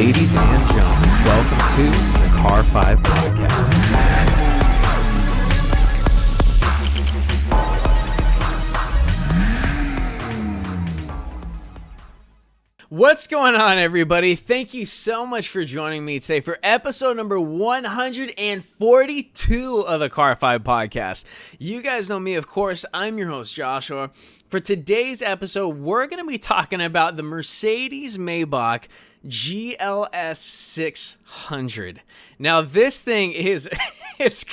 Ladies and gentlemen, welcome to the Car 5 Podcast. What's going on, everybody? Thank you so much for joining me today for episode number 142 of the Car 5 Podcast. You guys know me, of course. I'm your host, Joshua. For today's episode, we're going to be talking about the Mercedes-Maybach GLS600. Now, this thing is, it's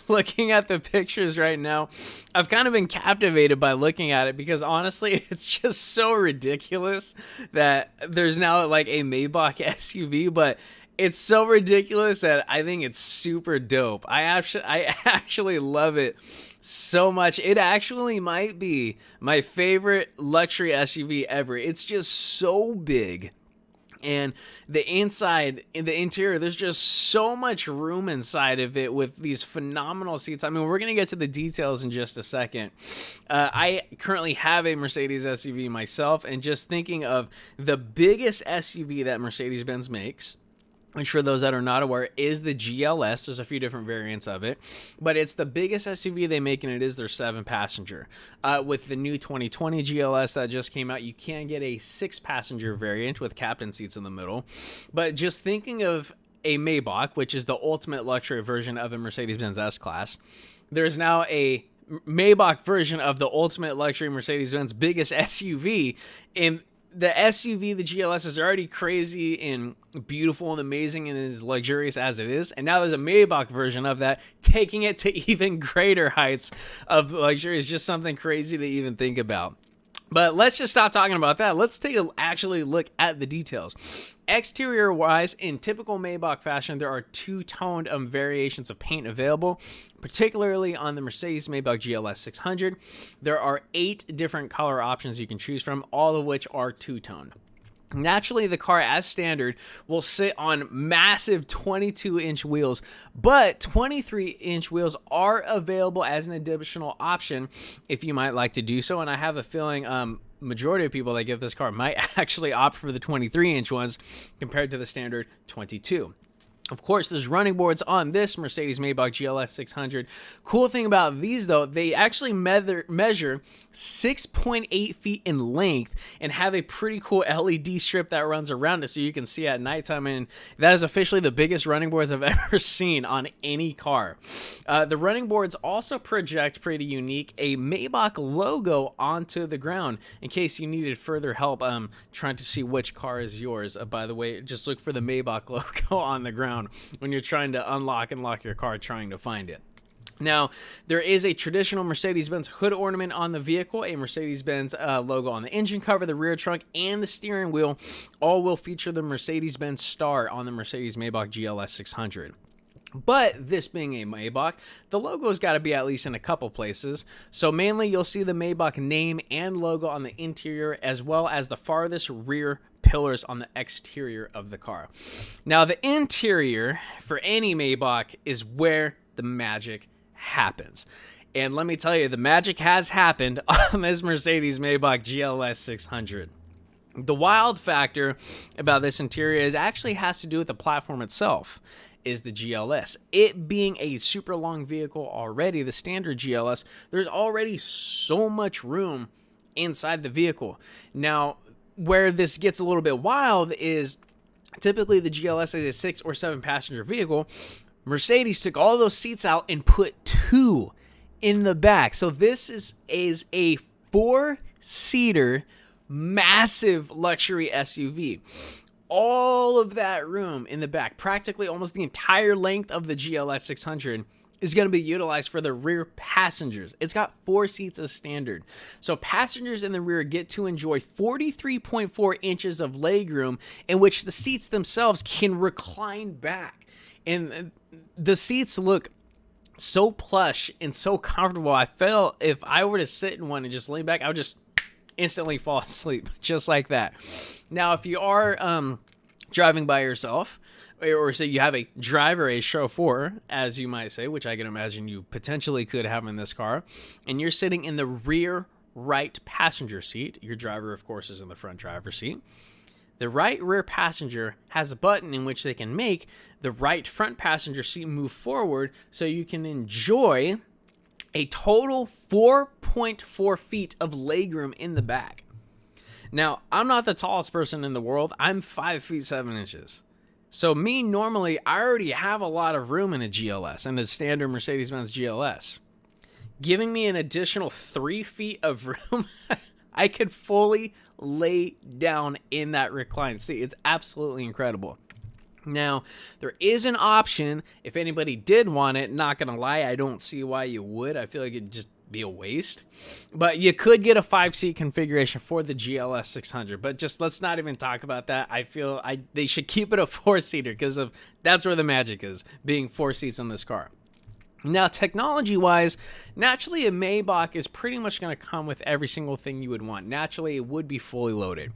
looking at the pictures right now, I've kind of been captivated by looking at it because honestly, it's just so ridiculous that there's now like a Maybach SUV, but it's so ridiculous that I think it's super dope. I actually love it so much. It actually might be my favorite luxury SUV ever. It's just so big. And the inside, in the interior, there's just so much room inside of it with these phenomenal seats. I mean, we're going to get to the details in just a second. I currently have a Mercedes SUV myself, and just thinking of the biggest SUV that Mercedes-Benz makes, which for those that are not aware is the GLS. There's a few different variants of it, but it's the biggest SUV they make, and it is their 7-passenger. With the new 2020 GLS that just came out, you can get a 6-passenger variant with captain seats in the middle. But just thinking of a Maybach, which is the ultimate luxury version of a Mercedes-Benz S-Class, there's now a Maybach version of the ultimate luxury Mercedes-Benz biggest SUV. And the SUV, the GLS, is already crazy and beautiful and amazing and as luxurious as it is. And now there's a Maybach version of that, taking it to even greater heights of luxury. Is just something crazy to even think about. But let's just stop talking about that. Let's take a actually look at the details. Exterior-wise, in typical Maybach fashion, there are two-toned variations of paint available, particularly on the Mercedes-Maybach GLS600. There are 8 different color options you can choose from, all of which are two-toned. Naturally, the car, as standard, will sit on massive 22-inch wheels, but 23-inch wheels are available as an additional option if you might like to do so. And I have a feeling majority of people that get this car might actually opt for the 23-inch ones compared to the standard 22. Of course, there's running boards on this Mercedes-Maybach GLS600. Cool thing about these, though, they actually measure 6.8 feet in length and have a pretty cool LED strip that runs around it so you can see at nighttime. And that is officially the biggest running boards I've ever seen on any car. The running boards also project, pretty unique, a Maybach logo onto the ground in case you needed further help trying to see which car is yours. By the way, just look for the Maybach logo on the ground when you're trying to unlock and lock your car, trying to find it. Now, there is a traditional Mercedes-Benz hood ornament on the vehicle, a Mercedes-Benz logo on the engine cover, the rear trunk, and the steering wheel. All will feature the Mercedes-Benz star on the Mercedes-Maybach GLS600. But this being a Maybach, the logo's got to be at least in a couple places. So mainly you'll see the Maybach name and logo on the interior, as well as the farthest rear pillars on the exterior of the car. Now, the interior for any Maybach is where the magic happens. And let me tell you, the magic has happened on this Mercedes-Maybach GLS600. The wild factor about this interior actually has to do with the platform itself, is the GLS. It being a super long vehicle already, the standard GLS, there's already so much room inside the vehicle. Now, where this gets a little bit wild is typically the GLS is a 6 or 7 passenger vehicle. Mercedes took all those seats out and put 2 in the back. So this is a 4-seater massive luxury SUV. All of that room in the back, practically almost the entire length of the GLS 600, is going to be utilized for the rear passengers. It's got 4 seats as standard. So passengers in the rear get to enjoy 43.4 inches of legroom in which the seats themselves can recline back. And the seats look so plush and so comfortable. I felt if I were to sit in one and just lean back, I would just instantly fall asleep just like that. Now, if you are driving by yourself, or say you have a driver, a chauffeur, as you might say, which I can imagine you potentially could have in this car, and you're sitting in the rear right passenger seat, your driver, of course, is in the front driver's seat, The right rear passenger has a button in which they can make the right front passenger seat move forward so you can enjoy a total 4.4 feet of legroom in the back. Now, I'm not the tallest person in the world. I'm 5 feet 7 inches. So me, normally, I already have a lot of room in a GLS, and a standard Mercedes-Benz GLS. Giving me an additional 3 feet of room, I could fully lay down in that reclined seat. It's absolutely incredible. Now, there is an option if anybody did want it. Not going to lie, I don't see why you would. I feel like it'd just be a waste. But you could get a 5-seat configuration for the GLS600. But just let's not even talk about that. I feel they should keep it a 4-seater because that's where the magic is, being 4 seats in this car. Now, technology-wise, naturally, a Maybach is pretty much going to come with every single thing you would want. Naturally, it would be fully loaded.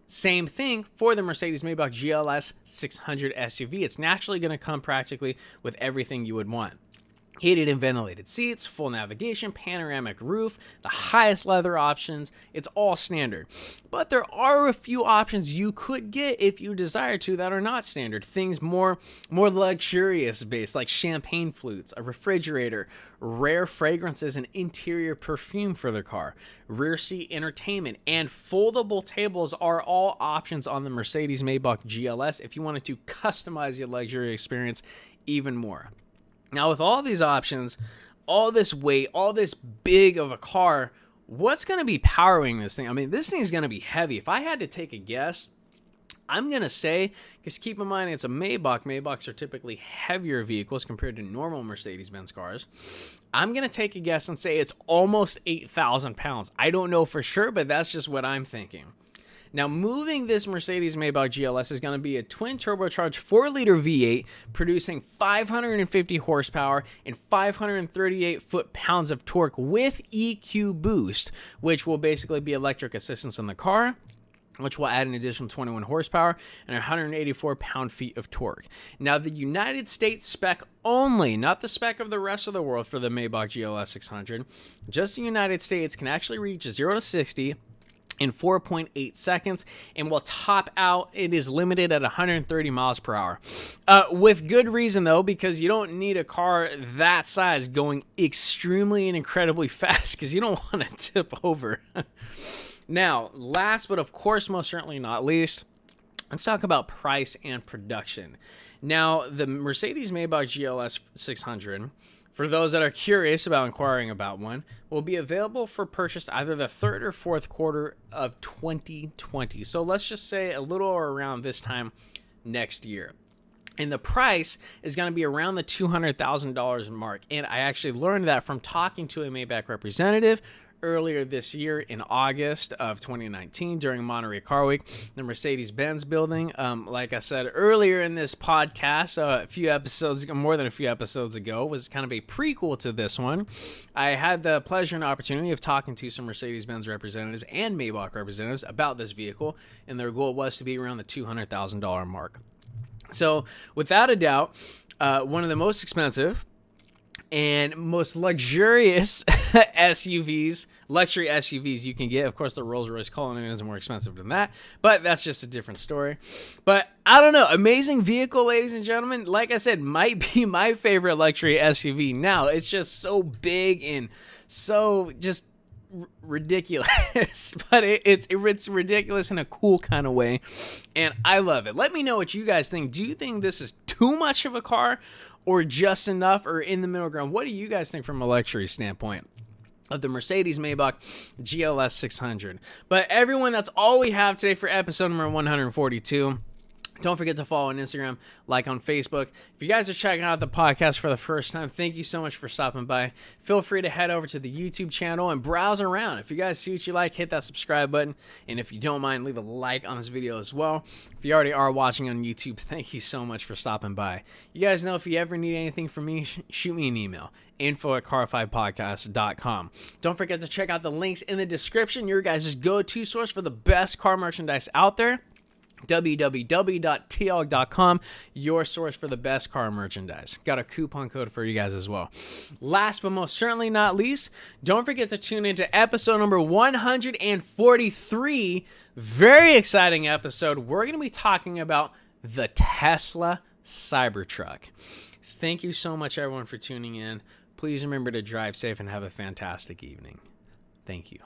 Same thing for the Mercedes-Maybach GLS600 SUV. It's naturally going to come practically with everything you would want. Heated and ventilated seats, full navigation, panoramic roof, the highest leather options. It's all standard. But there are a few options you could get if you desire to that are not standard. Things more luxurious based, like champagne flutes, a refrigerator, rare fragrances, and interior perfume for the car. Rear seat entertainment and foldable tables are all options on the Mercedes-Maybach GLS if you wanted to customize your luxury experience even more. Now, with all these options, all this weight, all this big of a car, what's going to be powering this thing? I mean, this thing is going to be heavy. If I had to take a guess, I'm going to say, because keep in mind, it's a Maybach. Maybachs are typically heavier vehicles compared to normal Mercedes-Benz cars. I'm going to take a guess and say it's almost 8,000 pounds. I don't know for sure, but that's just what I'm thinking. Now, moving this Mercedes-Maybach GLS is going to be a twin turbocharged 4-liter V8 producing 550 horsepower and 538 foot-pounds of torque with EQ boost, which will basically be electric assistance in the car, which will add an additional 21 horsepower and 184 pound-feet of torque. Now, the United States spec only, not the spec of the rest of the world for the Maybach GLS600, just the United States can actually reach 0 to 60 in 4.8 seconds, and will top out, it is limited at 130 miles per hour. With good reason, though, because you don't need a car that size going extremely and incredibly fast, because you don't want to tip over. Now, last but of course most certainly not least, let's talk about price and production. Now, the Mercedes-Maybach GLS600, for those that are curious about inquiring about one, will be available for purchase either the third or fourth quarter of 2020. So let's just say a little around this time next year. And the price is going to be around the $200,000 mark. And I actually learned that from talking to a Maybach representative earlier this year in August of 2019 during Monterey Car Week, the Mercedes-Benz building. Like I said earlier in this podcast, more than a few episodes ago, was kind of a prequel to this one. I had the pleasure and opportunity of talking to some Mercedes-Benz representatives and Maybach representatives about this vehicle, and their goal was to be around the $200,000 mark. So, without a doubt, one of the most expensive and most luxurious luxury SUVs you can get. Of course, the Rolls-Royce Cullinan is more expensive than that, but that's just a different story. But I don't know, amazing vehicle, ladies and gentlemen. Like I said, might be my favorite luxury SUV now. It's just so big and so just ridiculous, but it's ridiculous in a cool kind of way, and I love it. Let me know what you guys think. Do you think this is too much of a car, or just enough, or in the middle ground? What do you guys think from a luxury standpoint of the Mercedes-Maybach GLS600? But everyone, that's all we have today for episode number 142. Don't forget to follow on Instagram, like on Facebook. If you guys are checking out the podcast for the first time, thank you so much for stopping by. Feel free to head over to the YouTube channel and browse around. If you guys see what you like, hit that subscribe button. And if you don't mind, leave a like on this video as well. If you already are watching on YouTube, thank you so much for stopping by. You guys know if you ever need anything from me, shoot me an email. info@car5podcast.com. Don't forget to check out the links in the description. Your guys' go-to source for the best car merchandise out there. www.tog.com, your source for the best car merchandise. Got a coupon code for you guys as well. Last but most certainly not least, don't forget to tune into episode number 143. Very exciting episode. We're going to be talking about the Tesla Cybertruck. Thank you so much, everyone, for tuning in. Please remember to drive safe and have a fantastic evening. Thank you.